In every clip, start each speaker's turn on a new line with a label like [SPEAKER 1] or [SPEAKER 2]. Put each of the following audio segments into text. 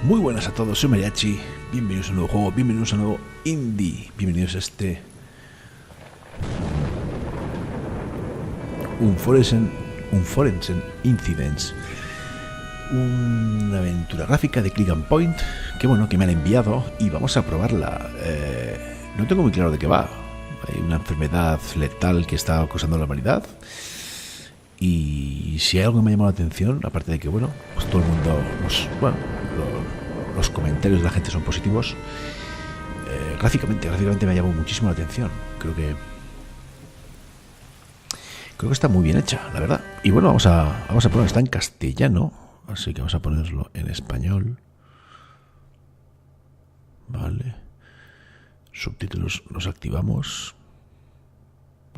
[SPEAKER 1] Muy buenas a todos, soy Mariatxi, bienvenidos a un nuevo juego, bienvenidos a un nuevo indie, bienvenidos a este Unforeseen Incidents, una aventura gráfica de click and point que me han enviado y vamos a probarla. No tengo muy claro de qué va. Hay una enfermedad letal que está acosando a la humanidad y si hay algo que me ha llamado la atención, aparte de que pues todo el mundo los comentarios de la gente son positivos, gráficamente me ha llamado muchísimo la atención. Creo que está muy bien hecha, la verdad. Y bueno, vamos a ponerlo, está en castellano, así que vamos a ponerlo en español. Vale. Subtítulos los activamos.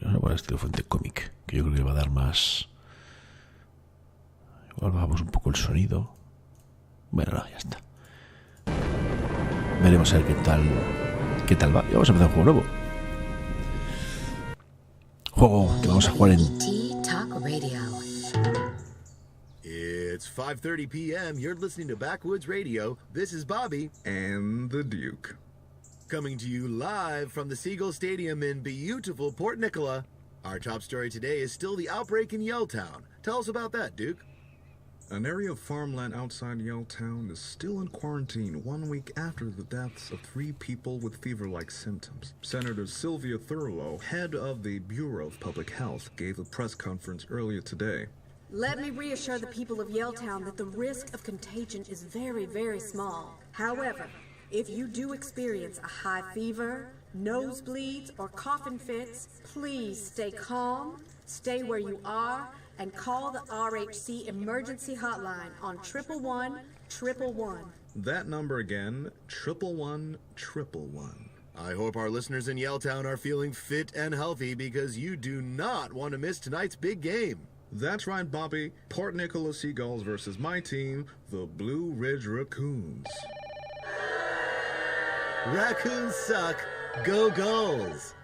[SPEAKER 1] Vamos a poner estilo fuente cómic, que yo creo que va a dar más. Igual bajamos un poco el sonido. Bueno, no, ya está. Veremos a ver qué tal va. Y vamos a empezar un juego nuevo. Juego que vamos a jugar en
[SPEAKER 2] It's 5:30 p.m. You're listening to Backwoods Radio. This is Bobby
[SPEAKER 3] and the Duke.
[SPEAKER 2] coming to you live from the Seagull Stadium in beautiful Port Nicola. Our top story today is still the outbreak in Yelltown. Tell us about that, Duke.
[SPEAKER 3] An area of farmland outside Yelltown is still in quarantine 1 week after the deaths of 3 people with fever-like symptoms. Senator Sylvia Thurlow, head of the Bureau of Public Health, gave a press conference earlier today.
[SPEAKER 4] Let me reassure the people of Yelltown that the risk of contagion is very, very small. However, if you do experience a high fever, nosebleeds, or coughing fits, please stay calm, stay where you are, and call the RHC emergency hotline on 111-111.
[SPEAKER 3] That number again, 111-111.
[SPEAKER 2] I hope our listeners in Yelltown are feeling fit and healthy because you do not want to miss tonight's big game.
[SPEAKER 3] That's right, Bobby. Port Nicola Seagulls versus my team, the Blue Ridge Raccoons.
[SPEAKER 2] Raccoons suck. Go Gulls.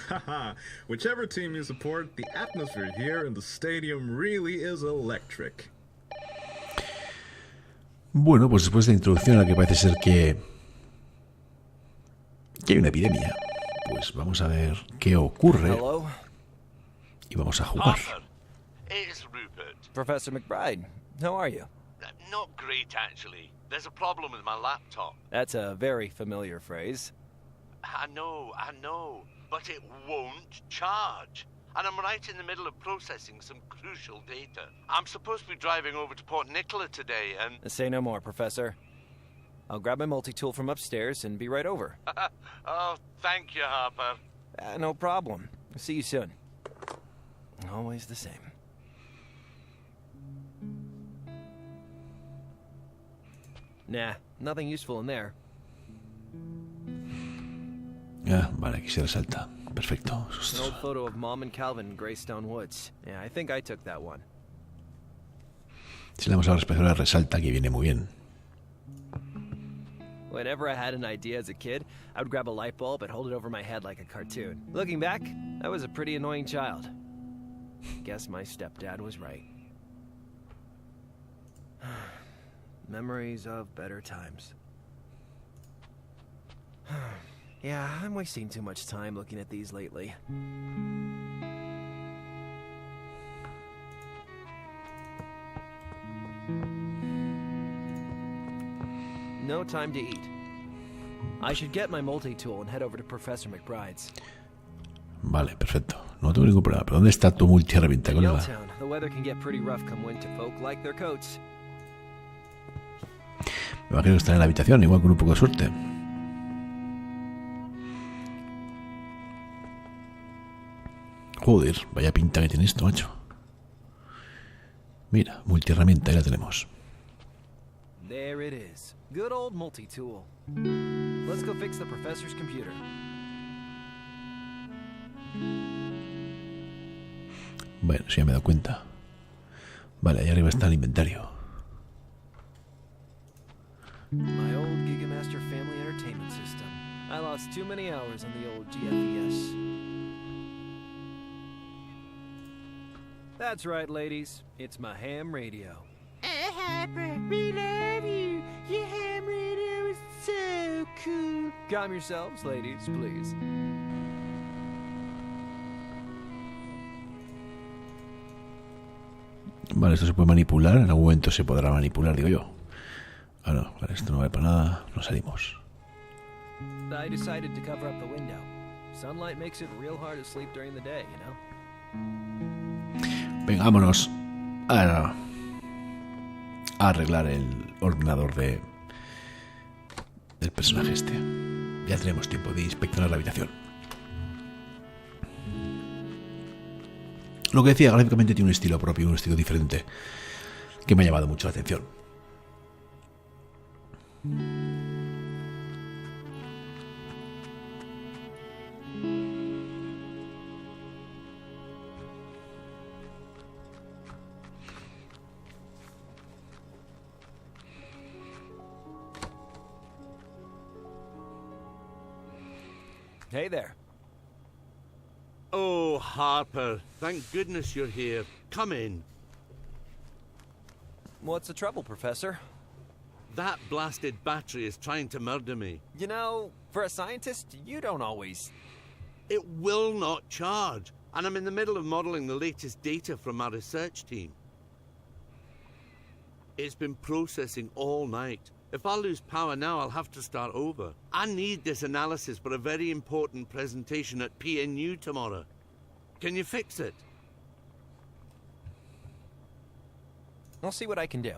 [SPEAKER 3] Haha, whichever team you support, the atmosphere here in the stadium really is electric.
[SPEAKER 1] Bueno, pues después de la introducción a la que parece ser que hay una epidemia, pues vamos a ver qué ocurre.
[SPEAKER 5] Hello?
[SPEAKER 1] Y vamos a jugar.
[SPEAKER 6] Arthur, it's Rupert.
[SPEAKER 5] Professor McBride, how are you?
[SPEAKER 6] Not great, actually. There's a problem with my laptop.
[SPEAKER 5] That's a very familiar phrase.
[SPEAKER 6] I know, but it won't charge. And I'm right in the middle of processing some crucial data. I'm supposed to be driving over to Port Nicola today, and...
[SPEAKER 5] Say no more, Professor. I'll grab my multi-tool from upstairs and be right over.
[SPEAKER 6] Oh, thank you, Harper.
[SPEAKER 5] No problem. See you soon. Always the same. Nah, nothing useful in there.
[SPEAKER 1] Vale, aquí se resalta. Perfecto.
[SPEAKER 5] An old photo of Mom and Calvin in Greystone Woods. Yeah, I think I took that one.
[SPEAKER 1] Si le damos a la especial resalta, que viene muy bien.
[SPEAKER 5] Whenever I had an idea as a kid, I would grab a light bulb and hold it over my head like a cartoon. Looking back, I was a pretty annoying child. Guess my stepdad was right. Memories of better times. Yeah, I'm wasting too much time looking at these lately. No time to eat. I should get my multi-tool and head over to Professor McBride's.
[SPEAKER 1] Vale, perfecto. No tengo ningún problema. ¿Pero dónde está tu multiherramienta,
[SPEAKER 5] In
[SPEAKER 1] colega?
[SPEAKER 5] Yelltown, the weather can get pretty rough come winter. Folk like their coats.
[SPEAKER 1] Me imagino que está en la habitación, igual con un poco de suerte. Joder, vaya pinta que tiene esto, macho. Mira, multiherramienta, ahí la tenemos.
[SPEAKER 5] There it is. Good old multi-tool. Let's go fix the professor's computer.
[SPEAKER 1] Bueno, sí, ya me he dado cuenta. Vale, ahí arriba está el inventario.
[SPEAKER 5] My old Gigamaster family entertainment system. I lost too many hours on the old GFES. That's right, ladies. It's my ham radio.
[SPEAKER 7] Harper, we love you. Your ham radio.
[SPEAKER 5] so cool. Calm yourselves, ladies, please.
[SPEAKER 1] Vale, esto se puede manipular. En algún momento se podrá manipular, digo yo. Ah, no, vale, esto no vale para nada. Nos salimos.
[SPEAKER 5] I decided to cover up the window. Sunlight makes it real hard to sleep during the day, you know?
[SPEAKER 1] Venga, vámonos a arreglar el ordenador del personaje este. Ya tenemos tiempo de inspeccionar la habitación. Lo que decía, gráficamente tiene un estilo propio, un estilo diferente, que me ha llamado mucho la atención.
[SPEAKER 5] Hey there.
[SPEAKER 6] Oh, Harper, thank goodness you're here. Come in.
[SPEAKER 5] What's the trouble, Professor?
[SPEAKER 6] That blasted battery is trying to murder me.
[SPEAKER 5] You know, for a scientist, you don't always...
[SPEAKER 6] It will not charge, and I'm in the middle of modeling the latest data from our research team. It's been processing all night. If I lose power now, I'll have to start over. I need this analysis for a very important presentation at PNU tomorrow. Can you fix it?
[SPEAKER 5] I'll see what I can do.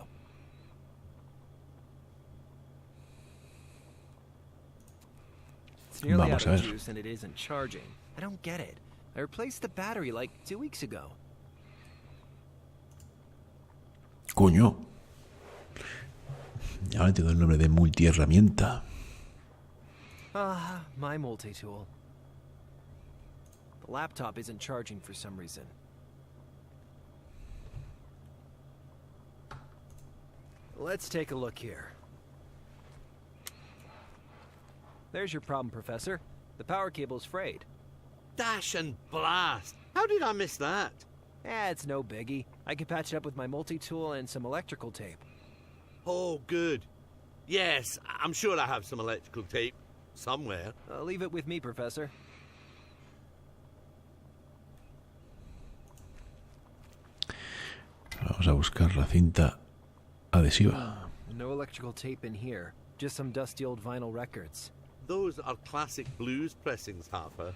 [SPEAKER 5] It's nearly out of juice and it isn't charging. I don't get it. I replaced the battery like 2 weeks ago.
[SPEAKER 1] Coño. Ahora te doy el nombre de multiherramienta.
[SPEAKER 5] Ah, my multi-tool. The laptop isn't charging for some reason. Let's take a look here. There's your problem, Professor. The power cable's frayed.
[SPEAKER 6] Dash and blast! How did I miss that?
[SPEAKER 5] It's no biggie. I can patch it up with my multi-tool and some electrical tape.
[SPEAKER 6] Oh, good. Yes, I'm sure I have some electrical tape somewhere.
[SPEAKER 5] Leave it with me, Professor.
[SPEAKER 1] Vamos a buscar la cinta adhesiva.
[SPEAKER 5] No electrical tape in here. Just some dusty old vinyl records.
[SPEAKER 6] Those are classic blues pressings, Harper.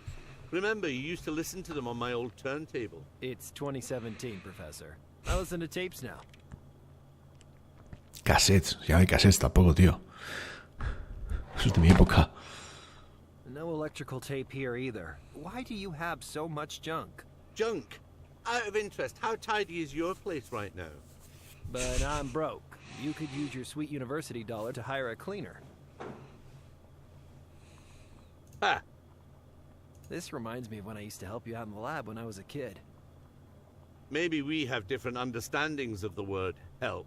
[SPEAKER 6] Remember, you used to listen to them on my old turntable.
[SPEAKER 5] It's 2017, Professor. I listen to tapes now.
[SPEAKER 1] Cassettes. Ya no hay cassettes tampoco, tío. Eso es de mi época.
[SPEAKER 5] No electrical tape here either. Why do you have so much junk?
[SPEAKER 6] Junk? Out of interest, how tidy is your place right now?
[SPEAKER 5] But I'm broke. You could use your sweet university dollar to hire a cleaner.
[SPEAKER 6] Ha!
[SPEAKER 5] This reminds me of when I used to help you out in the lab when I was a kid.
[SPEAKER 6] Maybe we have different understandings of the word help.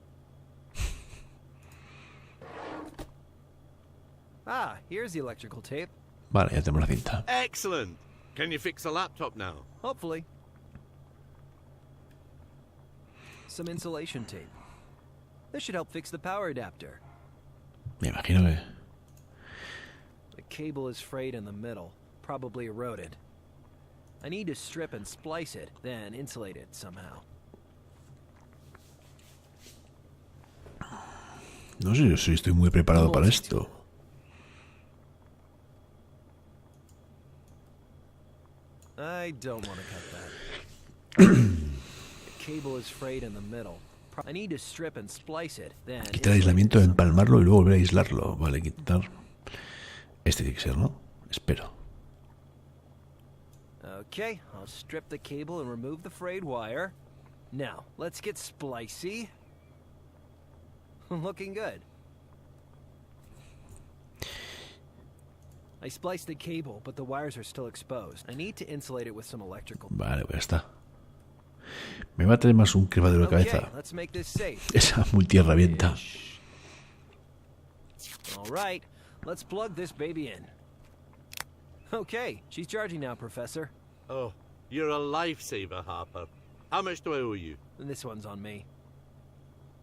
[SPEAKER 5] Ah, here's the electrical tape.
[SPEAKER 1] Vale, ya tenemos la cinta.
[SPEAKER 6] Excellent! Can you fix the laptop now?
[SPEAKER 5] Hopefully. Some insulation tape. This should help fix the power adapter.
[SPEAKER 1] Me imagino que...
[SPEAKER 5] The cable is frayed in the middle, probably eroded. I need to strip and splice it, then insulate it somehow.
[SPEAKER 1] No sé si estoy muy preparado para esto.
[SPEAKER 5] I don't want to cut that. The cable is frayed in the middle. I need to strip and splice it, then
[SPEAKER 1] Quitar el aislamiento, empalmarlo y luego volver a aislarlo. Vale, quitar... Este tiene que ser, ¿no? Espero.
[SPEAKER 5] Okay, I'll strip the cable and remove the frayed wire. Now, let's get splicey. Looking good. I spliced the cable, but the wires are still exposed. I need to insulate it with some electrical.
[SPEAKER 1] Vale, pues ya está. Me va a traer más un quebradero de cabeza.
[SPEAKER 5] Okay, let's make this safe.
[SPEAKER 1] Esa multiherramienta.
[SPEAKER 5] All right, let's plug this baby in. Okay, she's charging now, Professor.
[SPEAKER 6] Oh, you're a lifesaver, Harper. How much do I owe you?
[SPEAKER 5] And this one's on me.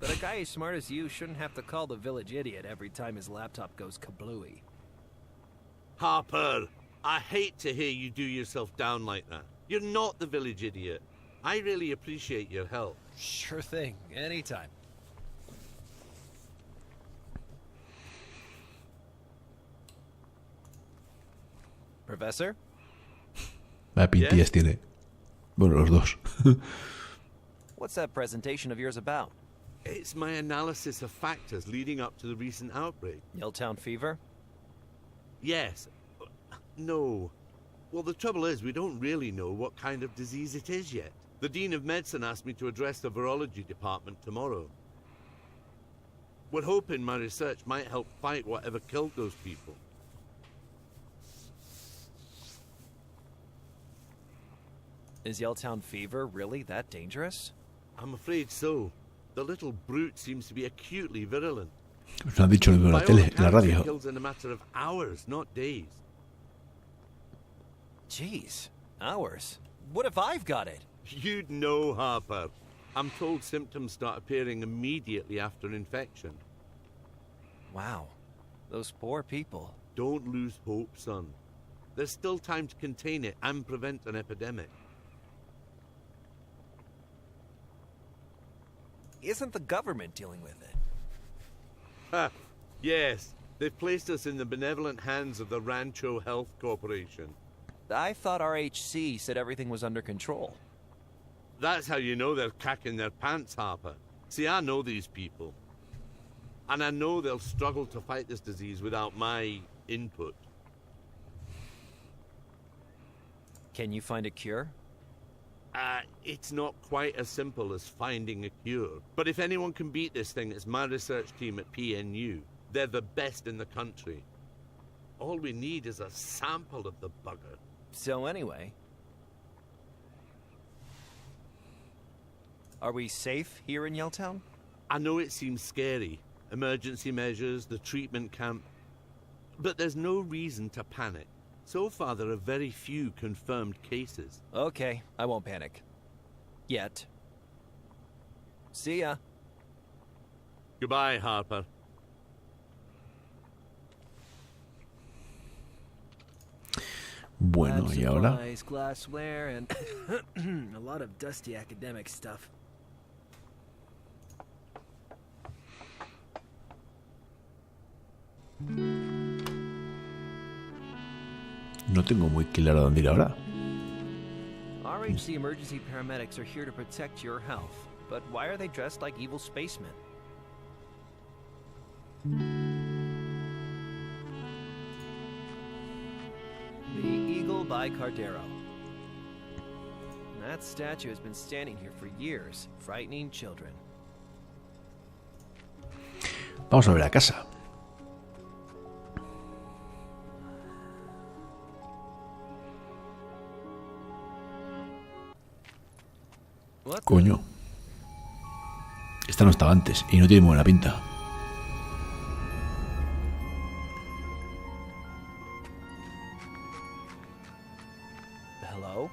[SPEAKER 5] But a guy as smart as you shouldn't have to call the village idiot every time his laptop goes kablooey.
[SPEAKER 6] Harper, I hate to hear you do yourself down like that. You're not the village idiot. I really appreciate your help.
[SPEAKER 5] Sure thing. Anytime. Professor?
[SPEAKER 1] Vaya pintillas tiene. Bueno, los dos.
[SPEAKER 5] What's that presentation of yours about?
[SPEAKER 6] It's my analysis of factors leading up to the recent outbreak.
[SPEAKER 5] Yelltown fever?
[SPEAKER 6] Yes. No. Well, the trouble is, we don't really know what kind of disease it is yet. The Dean of Medicine asked me to address the virology department tomorrow. We're hoping my research might help fight whatever killed those people.
[SPEAKER 5] Is Yelltown fever really that dangerous?
[SPEAKER 6] I'm afraid so. The little brute seems to be acutely virulent.
[SPEAKER 1] Pues no han dicho en la tele, en la radio.
[SPEAKER 6] It kills in a matter of hours, not days.
[SPEAKER 5] Jeez, hours? What if I've got it?
[SPEAKER 6] You'd know, Harper. I'm told symptoms start appearing immediately after infection.
[SPEAKER 5] Wow, those poor people.
[SPEAKER 6] Don't lose hope, son. There's still time to contain it and prevent an epidemic.
[SPEAKER 5] Isn't the government dealing with it?
[SPEAKER 6] Ha! Yes, they've placed us in the benevolent hands of the Rancho Health Corporation.
[SPEAKER 5] I thought RHC said everything was under control.
[SPEAKER 6] That's how you know they're cacking their pants, Harper. See, I know these people. And I know they'll struggle to fight this disease without my input.
[SPEAKER 5] Can you find a cure?
[SPEAKER 6] It's not quite as simple as finding a cure. But if anyone can beat this thing, it's my research team at PNU. They're the best in the country. All we need is a sample of the bugger.
[SPEAKER 5] So anyway... Are we safe here in Yelltown?
[SPEAKER 6] I know it seems scary. Emergency measures, the treatment camp. But there's no reason to panic. So far, there are very few confirmed cases.
[SPEAKER 5] Okay, I won't panic. Yet. See ya.
[SPEAKER 6] Goodbye, Harper.
[SPEAKER 1] Bueno, y ahora...
[SPEAKER 5] Supplies, glassware, and a lot of dusty academic stuff.
[SPEAKER 1] No tengo muy claro dónde ir ahora.
[SPEAKER 5] RHC emergency paramedics are here to protect your health. But why are they dressed like evil spacemen? The Eagle by Cardero. That statue has been standing here for years, frightening children.
[SPEAKER 1] Vamos a ver a casa. Coño. Esta no estaba antes y no tiene buena pinta.
[SPEAKER 5] Hello?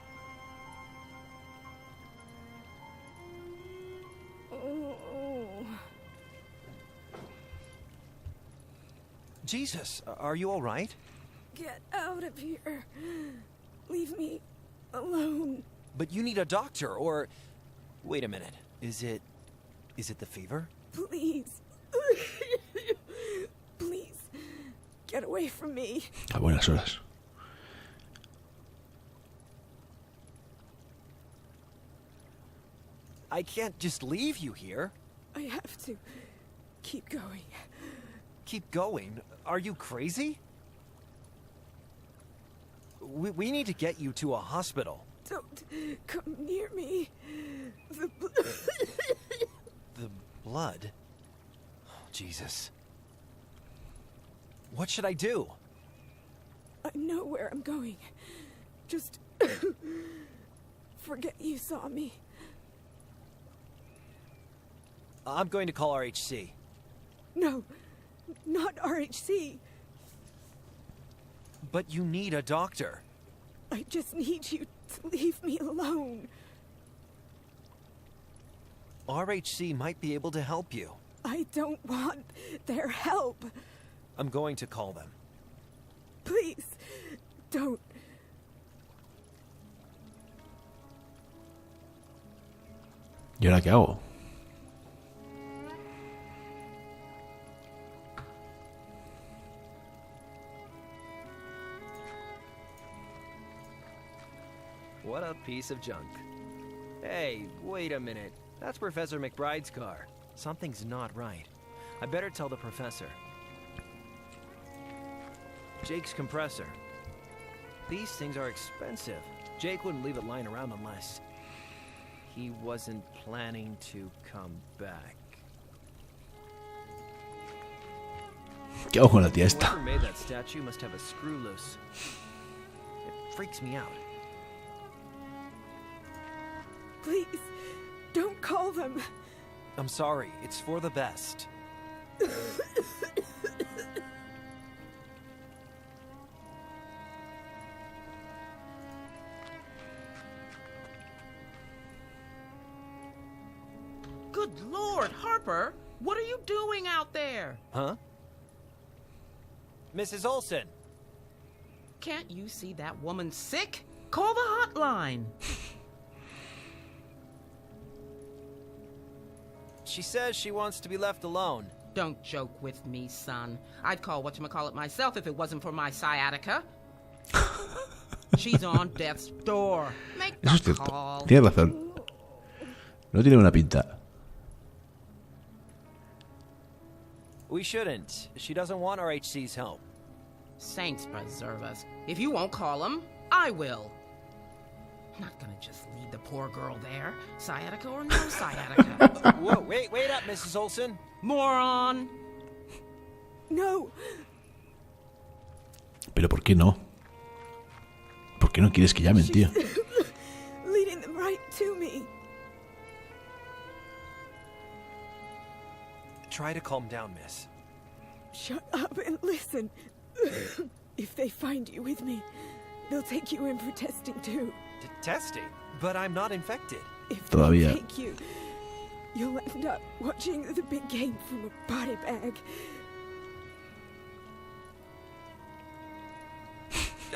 [SPEAKER 5] Jesus, are you all right?
[SPEAKER 4] Get out of here. Leave me alone.
[SPEAKER 5] But you need a doctor, or... Wait a minute. Is it the fever?
[SPEAKER 4] Please. Please. Get away from me.
[SPEAKER 1] A buenas horas.
[SPEAKER 5] I can't just leave you here.
[SPEAKER 4] I have to keep going.
[SPEAKER 5] Keep going? Are you crazy? We need to get you to a hospital.
[SPEAKER 4] Don't come near me. The
[SPEAKER 5] blood? Oh, Jesus. What should I do?
[SPEAKER 4] I know where I'm going. Just forget you saw me.
[SPEAKER 5] I'm going to call RHC.
[SPEAKER 4] No, not RHC.
[SPEAKER 5] But you need a doctor.
[SPEAKER 4] I just need you to leave me alone.
[SPEAKER 5] RHC might be able to help you.
[SPEAKER 4] I don't want their help.
[SPEAKER 5] I'm going to call them.
[SPEAKER 4] Please, don't.
[SPEAKER 1] ¿Y ahora qué hago?
[SPEAKER 5] What a piece of junk. Hey, wait a minute. That's Professor McBride's car. Something's not right. I better tell the professor. Jake's compressor. These things are expensive. Jake wouldn't leave it lying around unless he wasn't planning to come back.
[SPEAKER 1] ¿Qué hago con la tía esta?
[SPEAKER 5] Whoever made that statue must have a screw loose. It freaks me out.
[SPEAKER 4] Please, don't call them.
[SPEAKER 5] I'm sorry. It's for the best.
[SPEAKER 7] Good Lord, Harper! What are you doing out there?
[SPEAKER 5] Huh? Mrs. Olson!
[SPEAKER 7] Can't you see that woman sick? Call the hotline.
[SPEAKER 5] She says she wants to be left alone.
[SPEAKER 7] Don't joke with me, son. I'd call whatchamacallit myself if it wasn't for my sciatica. She's on death's door. Make
[SPEAKER 1] Eso es
[SPEAKER 7] the
[SPEAKER 1] cierto.
[SPEAKER 7] call.
[SPEAKER 1] Tienes razón. No tiene buena pinta.
[SPEAKER 5] We shouldn't. She doesn't want RHC's help.
[SPEAKER 7] Saints preserve us. If you won't call him, I will. I'm not gonna just leave the poor girl there. Sciatica or no sciatica.
[SPEAKER 5] Whoa, wait up, Mrs. Olson.
[SPEAKER 7] Moron.
[SPEAKER 4] No.
[SPEAKER 1] Pero ¿por qué no? ¿Por qué no quieres que llamen, tío?
[SPEAKER 4] Leading them right to me.
[SPEAKER 5] Try to calm down, miss.
[SPEAKER 4] Shut up and listen. If they find you with me, they'll take you in for testing too.
[SPEAKER 5] Testing? But I'm not infected.
[SPEAKER 4] If
[SPEAKER 1] Todavía.
[SPEAKER 4] they take you, you'll end up watching the big game from a body bag.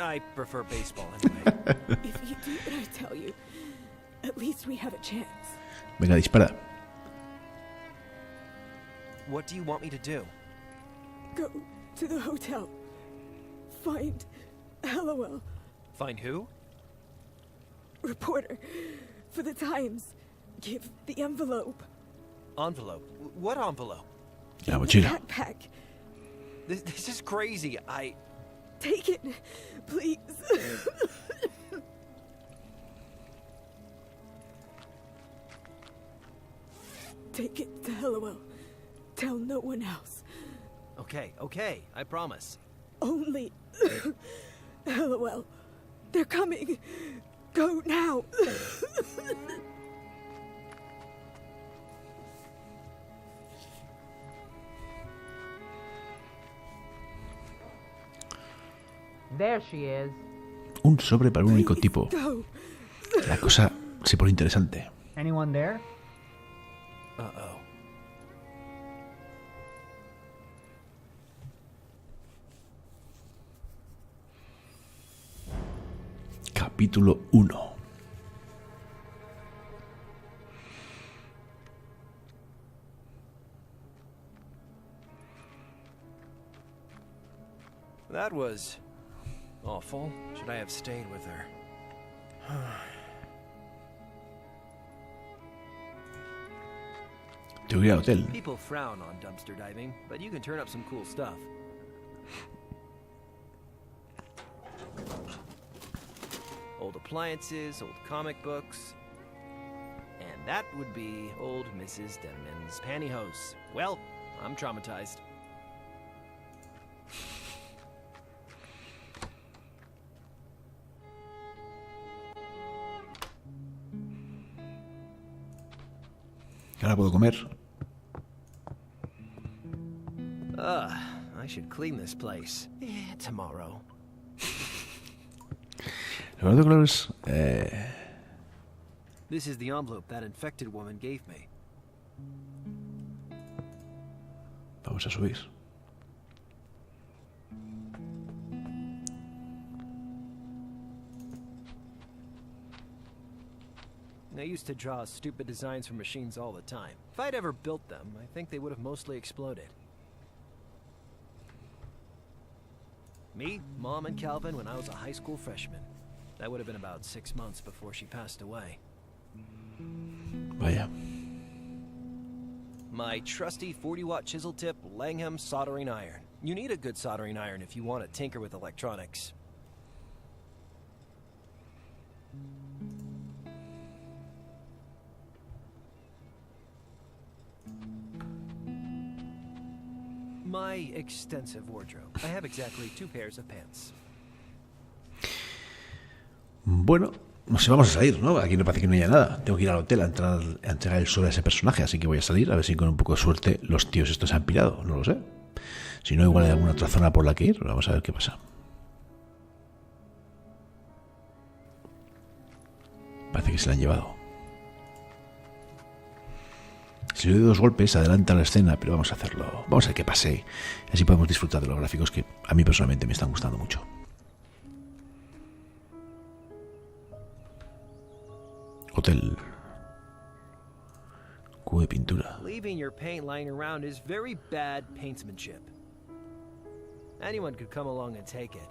[SPEAKER 5] I prefer baseball anyway.
[SPEAKER 4] If you do what I tell you, at least we have a chance.
[SPEAKER 1] Venga, dispara.
[SPEAKER 5] What do you want me to do?
[SPEAKER 4] Go to the hotel. Find LOL.
[SPEAKER 5] Find who?
[SPEAKER 4] Reporter for the Times. Give the envelope.
[SPEAKER 5] Envelope? What envelope?
[SPEAKER 1] La mochila.
[SPEAKER 4] Backpack.
[SPEAKER 5] This is crazy.
[SPEAKER 4] Take it, please. Take it to LOL. Tell no one else.
[SPEAKER 5] Okay, I promise.
[SPEAKER 4] Only LOL. They're coming. Go now.
[SPEAKER 7] There she is.
[SPEAKER 1] Un sobre para un único tipo.
[SPEAKER 4] Go.
[SPEAKER 1] La cosa se pone interesante.
[SPEAKER 8] Anyone there?
[SPEAKER 5] Uh-oh.
[SPEAKER 1] Capítulo 1.
[SPEAKER 5] That was awful. Should I have stayed with her?
[SPEAKER 1] Tengo que ir al hotel.
[SPEAKER 5] People frown on dumpster diving, but you can turn up some cool stuff. Old appliances, old comic books. And that would be old Mrs. Denman's pantyhose. Well, I'm traumatized.
[SPEAKER 1] Ahora puedo comer.
[SPEAKER 5] I should clean this place. Tomorrow.
[SPEAKER 1] Lo verdad, colores.
[SPEAKER 5] This is the envelope that infected woman gave me.
[SPEAKER 1] Vamos a subir.
[SPEAKER 5] They used to draw stupid designs for machines all the time. If I'd ever built them, I think they would have mostly exploded. Meet Mom and Calvin when I was a high school freshman. That would have been about 6 months before she passed away.
[SPEAKER 1] Vaya.
[SPEAKER 5] My trusty 40-watt chisel tip Langham soldering iron. You need a good soldering iron if you want to tinker with electronics. My extensive wardrobe. I have exactly 2 pairs of pants.
[SPEAKER 1] Bueno, no sé, vamos a salir, ¿no? Aquí no parece que no haya nada. Tengo que ir al hotel a entregar el sobre a ese personaje, así que voy a salir, a ver si con un poco de suerte los tíos estos se han pirado, no lo sé. Si no, igual hay alguna otra zona por la que ir, vamos a ver qué pasa. Parece que se la han llevado. Si le doy 2 golpes, adelanta la escena, pero vamos a hacerlo. Vamos a ver qué pase. Así podemos disfrutar de los gráficos que a mí personalmente me están gustando mucho. Hotel. Cubo de pintura.
[SPEAKER 5] Leaving your paint lying around is very bad paintsmanship. Anyone could come along and take it.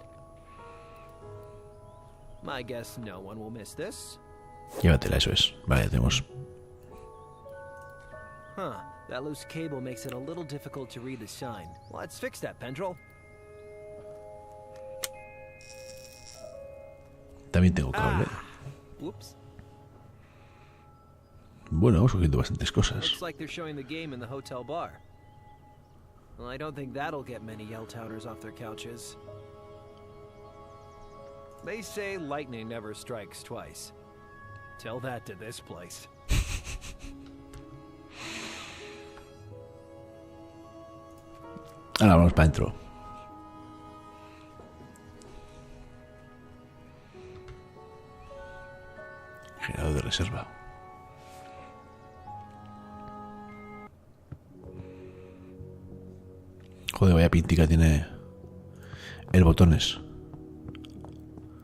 [SPEAKER 5] I guess no one will miss this.
[SPEAKER 1] Llévatela, eso es. Vale, ya tenemos.
[SPEAKER 5] Huh, that loose cable makes it a little difficult to read the sign. Let's fix that, Pendrell.
[SPEAKER 1] También tengo cable.
[SPEAKER 5] Whoops.
[SPEAKER 1] Bueno, vamos cogiendo bastantes cosas.
[SPEAKER 5] Looks like they're showing the game in the hotel bar. Well, I don't think that'll get many Yelltowners off their couches. They say lightning never strikes twice. Tell that to this place.
[SPEAKER 1] Ahora vamos para adentro. Generador de reserva. Joder, vaya pintica tiene el botones.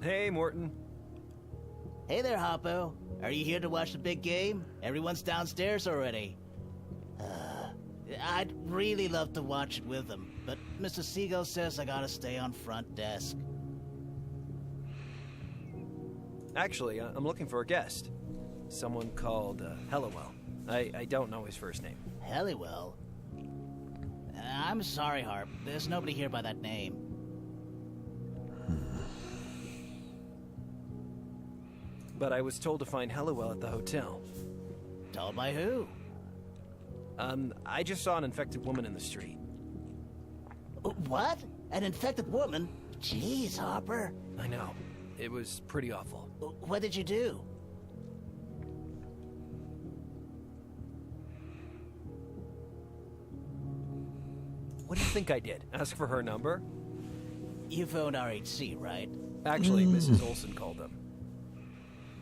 [SPEAKER 5] Hey, Morton.
[SPEAKER 8] Hey there, Hoppo. Are you here to watch the big game? Everyone's downstairs already. I'd really love to watch it with them, but Mr. Seagull says I gotta stay on front desk.
[SPEAKER 5] Actually, I'm looking for a guest. Someone called Helliwell. I don't know his first name.
[SPEAKER 8] Helliwell? I'm sorry, Harp. There's nobody here by that name.
[SPEAKER 5] But I was told to find Helliwell at the hotel.
[SPEAKER 8] Told by who?
[SPEAKER 5] I just saw an infected woman in the street.
[SPEAKER 8] What? An infected woman? Jeez, Hopper.
[SPEAKER 5] I know. It was pretty awful.
[SPEAKER 8] What did you do?
[SPEAKER 5] What do you think I did? Ask for her number?
[SPEAKER 8] You phoned RHC, right?
[SPEAKER 5] Actually, Mrs. Olson called them.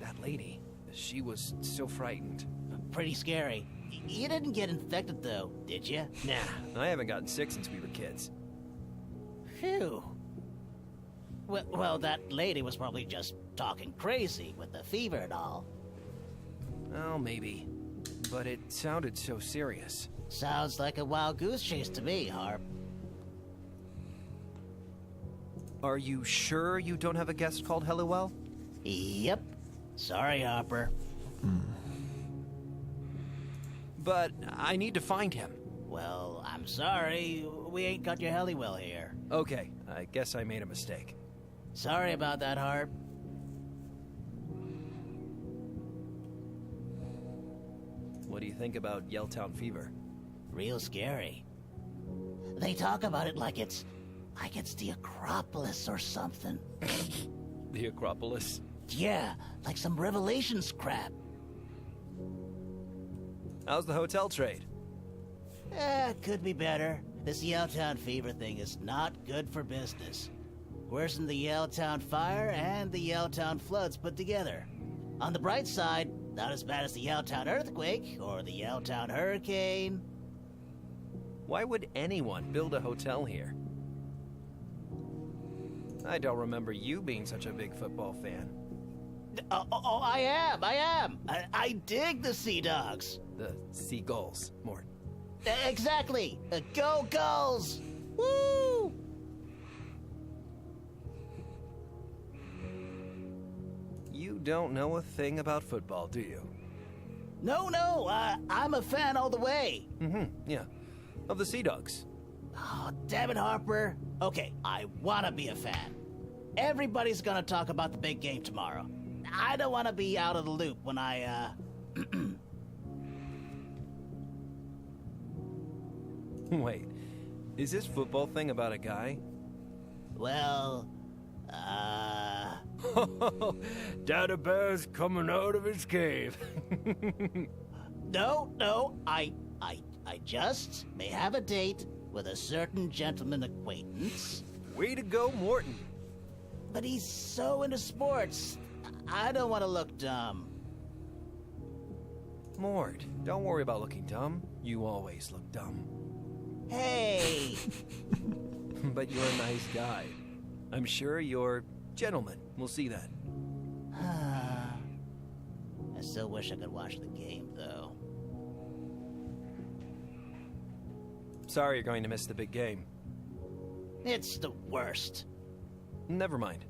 [SPEAKER 5] That lady, she was so frightened.
[SPEAKER 8] Pretty scary. You didn't get infected, though, did you?
[SPEAKER 5] Nah, I haven't gotten sick since we were kids.
[SPEAKER 8] Phew. Well, that lady was probably just talking crazy with the fever and all.
[SPEAKER 5] Well, maybe. But it sounded so serious.
[SPEAKER 8] Sounds like a wild goose chase to me, Harp.
[SPEAKER 5] Are you sure you don't have a guest called Helliwell?
[SPEAKER 8] Yep. Sorry, Hopper.
[SPEAKER 5] But I need to find him.
[SPEAKER 8] Well, I'm sorry. We ain't got your Helliwell here.
[SPEAKER 5] Okay, I guess I made a mistake.
[SPEAKER 8] Sorry about that, Harp.
[SPEAKER 5] What do you think about Yelltown fever?
[SPEAKER 8] Real scary. They talk about it like it's the Acropolis or something.
[SPEAKER 5] The Acropolis?
[SPEAKER 8] Yeah, like some Revelations crap.
[SPEAKER 5] How's the hotel trade?
[SPEAKER 8] Could be better. This Yelltown fever thing is not good for business. Worse than the Yelltown fire and the Yelltown floods put together. On the bright side, not as bad as the Yelltown earthquake or the Yelltown hurricane.
[SPEAKER 5] Why would anyone build a hotel here? I don't remember you being such a big football fan.
[SPEAKER 8] I am. I dig the Sea Dogs.
[SPEAKER 5] The seagulls, Mort.
[SPEAKER 8] Exactly. Go Gulls! Woo!
[SPEAKER 5] You don't know a thing about football, do you?
[SPEAKER 8] No, I'm a fan all the way.
[SPEAKER 5] Yeah. Of the Sea Dogs.
[SPEAKER 8] Oh, damn it, Harper. Okay, I want to be a fan. Everybody's gonna talk about the big game tomorrow. I don't want to be out of the loop when I,
[SPEAKER 5] Wait, is this football thing about a guy?
[SPEAKER 8] well,
[SPEAKER 5] Dada Bear's coming out of his cave.
[SPEAKER 8] no, I just may have a date with a certain gentleman acquaintance,
[SPEAKER 5] Way to go, Morton.
[SPEAKER 8] but he's so into sports, I don't want to look dumb.
[SPEAKER 5] Mort, don't worry about looking dumb. You always look dumb.
[SPEAKER 8] Hey!
[SPEAKER 5] But you're a nice guy. I'm sure you're gentleman. We'll see that.
[SPEAKER 8] I still wish I could watch the game, though.
[SPEAKER 5] Sorry you're going to miss the big game.
[SPEAKER 8] It's the worst.
[SPEAKER 5] Never mind.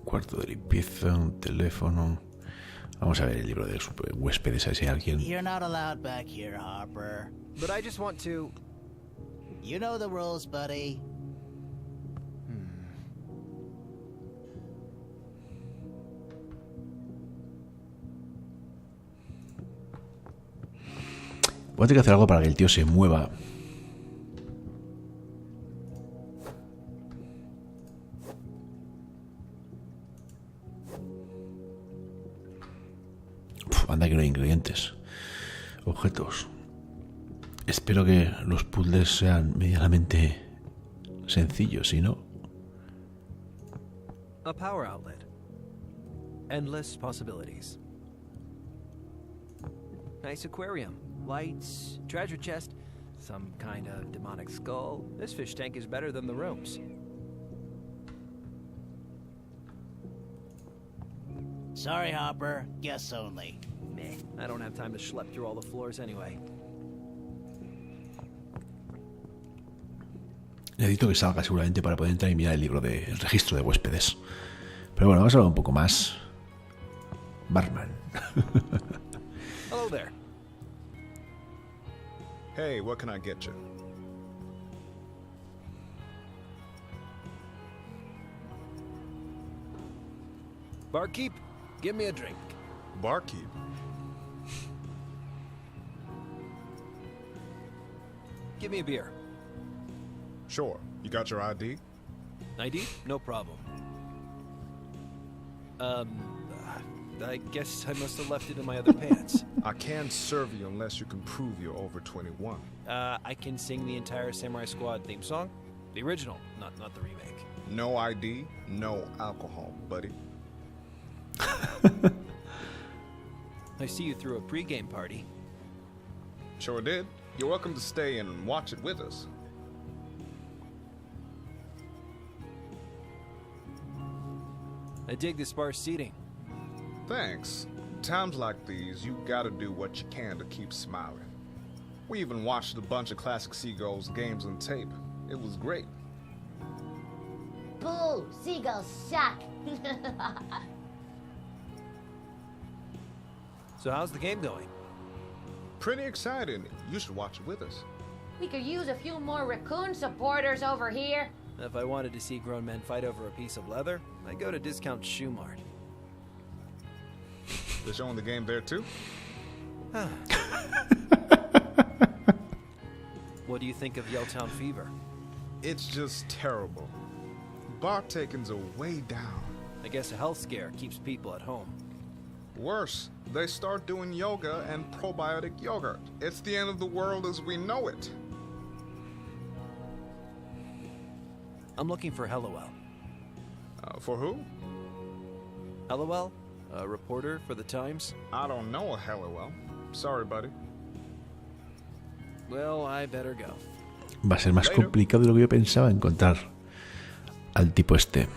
[SPEAKER 1] Cuarto de limpieza, un teléfono. Vamos a ver el libro de huéspedes, a ver si hay alguien.
[SPEAKER 8] You're not allowed back here, Harper.
[SPEAKER 5] But I just want to...
[SPEAKER 8] You know the rules, buddy.
[SPEAKER 1] Voy a tener que hacer algo para que el tío se mueva. Anda que no hay ingredientes. Objetos. Espero que los puzzles sean medianamente sencillos, si no...
[SPEAKER 5] A power outlet. Endless possibilities. Nice aquarium. Lights, treasure chest, some kind of demonic skull. This fish tank is better than the rooms.
[SPEAKER 8] Sorry, Harper. Guess only.
[SPEAKER 5] Meh, I don't have time to schlep through all the floors anyway.
[SPEAKER 1] Necesito que salga seguramente para poder entrar y mirar el libro del registro de huéspedes. Pero bueno, vamos a hablar un poco más. Barman.
[SPEAKER 5] Hello there.
[SPEAKER 3] Hey, what can I get you?
[SPEAKER 5] Barkeep, give me a drink.
[SPEAKER 3] Barkeep.
[SPEAKER 5] Give me a beer.
[SPEAKER 3] Sure. You got your ID?
[SPEAKER 5] ID? No problem. I guess I must have left it in my other pants.
[SPEAKER 3] I can't serve you unless you can prove you're over 21.
[SPEAKER 5] I can sing the entire Samurai Squad theme song. The original, not the remake.
[SPEAKER 3] No ID, no alcohol, buddy.
[SPEAKER 5] I see you threw a pregame party.
[SPEAKER 3] Sure did. You're welcome to stay and watch it with us.
[SPEAKER 5] I dig the sparse seating.
[SPEAKER 3] Thanks. Times like these, you gotta do what you can to keep smiling. We even watched a bunch of classic Seagulls games on tape. It was great.
[SPEAKER 9] Boo! Seagulls suck!
[SPEAKER 5] So how's the game going?
[SPEAKER 3] Pretty exciting. You should watch it with us.
[SPEAKER 9] We could use a few more raccoon supporters over here.
[SPEAKER 5] If I wanted to see grown men fight over a piece of leather, I'd go to Discount Shoe Mart.
[SPEAKER 3] They're showing the game there too?
[SPEAKER 5] What do you think of Yelltown Fever?
[SPEAKER 3] It's just terrible. Bar takings are way down.
[SPEAKER 5] I guess a health scare keeps people at home.
[SPEAKER 3] Worse, they start doing yoga and probiotic yogurt. It's the end of the world as we know it.
[SPEAKER 5] I'm looking for Hellowell.
[SPEAKER 3] For who?
[SPEAKER 5] Hellowell? A reporter for the Times?
[SPEAKER 3] I don't know a Hellowell. Sorry, buddy.
[SPEAKER 5] Well, I better go.
[SPEAKER 1] Va a ser más complicado de lo que yo pensaba encontrar al tipo este.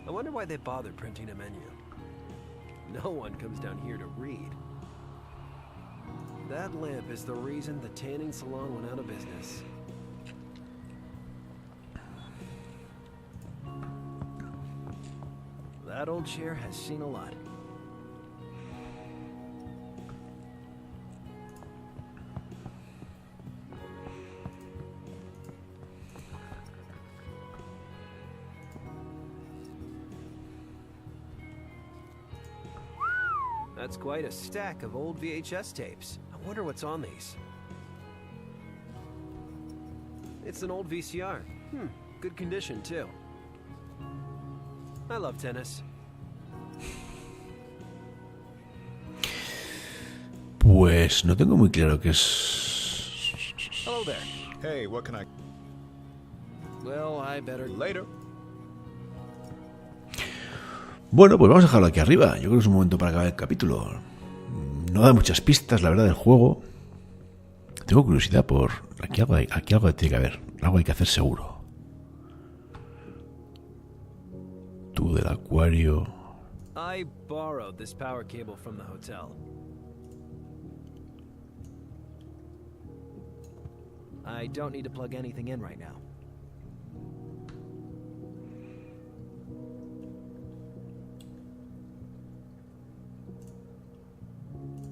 [SPEAKER 5] I wonder why they bothered printing a menu. No one comes down here to read. That lamp is the reason the tanning salon went out of business. That old chair has seen a lot. That's quite a stack of old VHS tapes. I wonder what's on these. It's an old VCR. Good condition, too. I love tennis.
[SPEAKER 1] Pues no tengo muy claro qué es.
[SPEAKER 5] Hello there.
[SPEAKER 10] Hey, what can I...
[SPEAKER 5] Well, I better...
[SPEAKER 10] Later.
[SPEAKER 1] Bueno, pues vamos a dejarlo aquí arriba. Yo creo que es un momento para acabar el capítulo. No da muchas pistas, la verdad, del juego. Tengo curiosidad por... Aquí algo tiene que haber. Algo hay que hacer seguro. Tú del acuario...
[SPEAKER 5] I borrowed this power cable from the hotel. I don't need to plug anything in right now.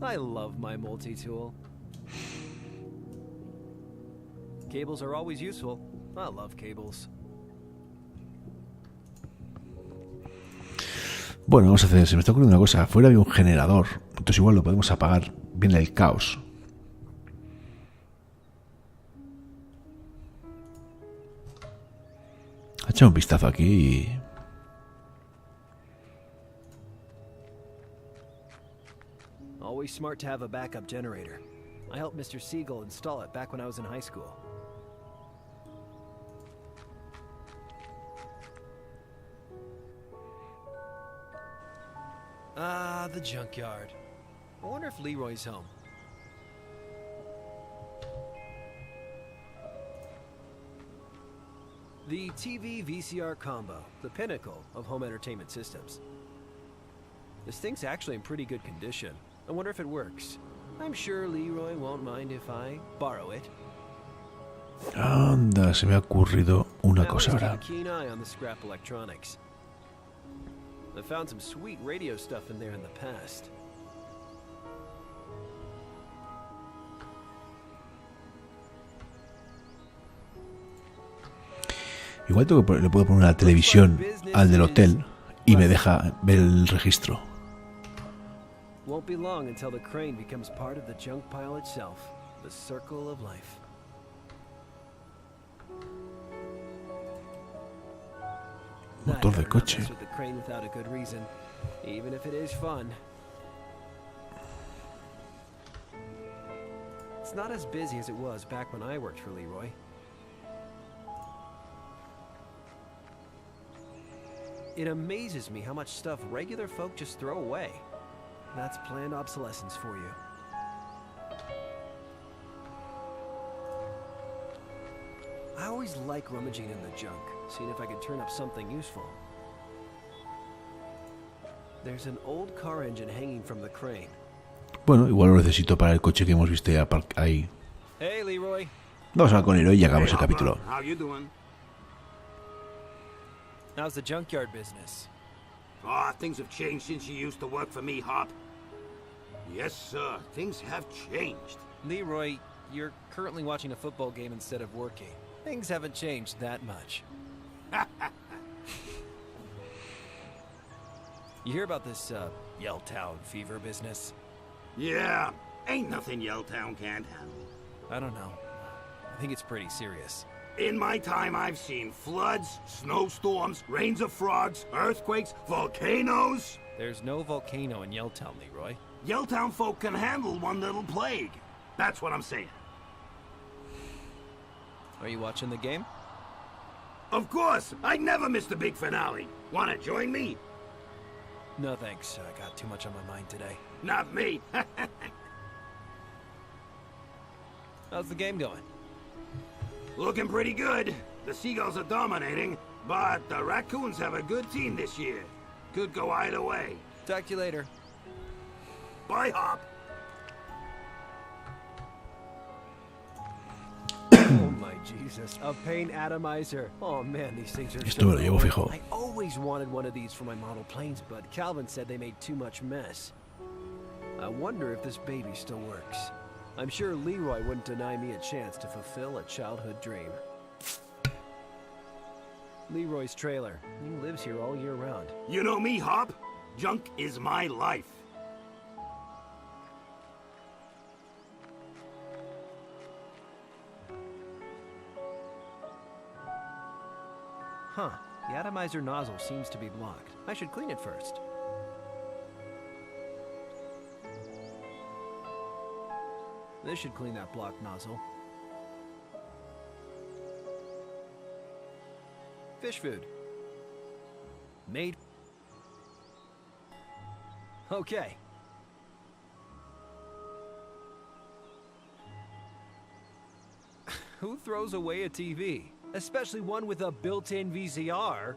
[SPEAKER 5] I love my multi-tool. Cables are always useful. I love cables.
[SPEAKER 1] Bueno, vamos a hacer... Se me está ocurriendo una cosa. Afuera había un generador. Entonces igual lo podemos apagar. Viene el caos. Echa un vistazo aquí y...
[SPEAKER 5] Always smart to have a backup generator. I helped Mr. Siegel install it back when I was in high school. Ah, the junkyard. I wonder if Leroy's home. The TV VCR combo, the pinnacle of home entertainment systems. This thing's actually in pretty good condition. I wonder if it works. I'm sure Leroy won't mind if I borrow it.
[SPEAKER 1] Anda, se me ha ocurrido una cosa ahora.
[SPEAKER 5] Keen eye on the scrap electronics. I found some sweet radio stuff in there in the past.
[SPEAKER 1] Igual le puedo poner una televisión al del hotel y me deja ver el registro.
[SPEAKER 5] Won't be long until the crane becomes part of the junk pile itself, the circle of life.
[SPEAKER 1] Motor de coche.
[SPEAKER 5] With the crane without a good reason, even if it is fun. It's not as busy as it was back when I worked for Leroy. It amazes me how much stuff regular folk just throw away. That's planned obsolescence for you. I always like rummaging in the junk, seeing if I can turn up something useful. There's an old car engine hanging from the crane.
[SPEAKER 1] Bueno, igual lo necesito para el coche que hemos visto ya ahí.
[SPEAKER 5] Hey, Leroy.
[SPEAKER 1] Vamos a hablar con Leroy y acabamos el capítulo.
[SPEAKER 11] How you doing?
[SPEAKER 5] How's the junkyard business?
[SPEAKER 11] Ah, things have changed since you used to work for me, Hop. Yes, sir. Things have changed.
[SPEAKER 5] Leroy, you're currently watching a football game instead of working. Things haven't changed that much. You hear about this, Yelltown fever business?
[SPEAKER 11] Yeah. Ain't nothing Yelltown can't handle.
[SPEAKER 5] I don't know. I think it's pretty serious.
[SPEAKER 11] In my time, I've seen floods, snowstorms, rains of frogs, earthquakes, volcanoes.
[SPEAKER 5] There's no volcano in Yelltown, Leroy.
[SPEAKER 11] Yelltown folk can handle one little plague. That's what I'm saying.
[SPEAKER 5] Are you watching the game?
[SPEAKER 11] Of course! I'd never miss the big finale. Wanna join me?
[SPEAKER 5] No thanks. I got too much on my mind today.
[SPEAKER 11] Not me.
[SPEAKER 5] How's the game going?
[SPEAKER 11] Looking pretty good. The seagulls are dominating, but the raccoons have a good team this year. Could go either way.
[SPEAKER 5] Talk to you later.
[SPEAKER 11] Bye, Hop.
[SPEAKER 5] Oh my Jesus, a paint atomizer. Oh man, these things are
[SPEAKER 1] Esto me lo llevo fijo.
[SPEAKER 5] I always wanted one of these for my model planes, but Calvin said they made too much mess. I wonder if this baby still works. I'm sure Leroy wouldn't deny me a chance to fulfill a childhood dream. Leroy's trailer. He lives here all year round.
[SPEAKER 11] You know me, Hop. Junk is my life.
[SPEAKER 5] Huh. The atomizer nozzle seems to be blocked. I should clean it first. This should clean that blocked nozzle. Fish food. Made. Okay. Who throws away a TV? Especially one with a built-in VCR?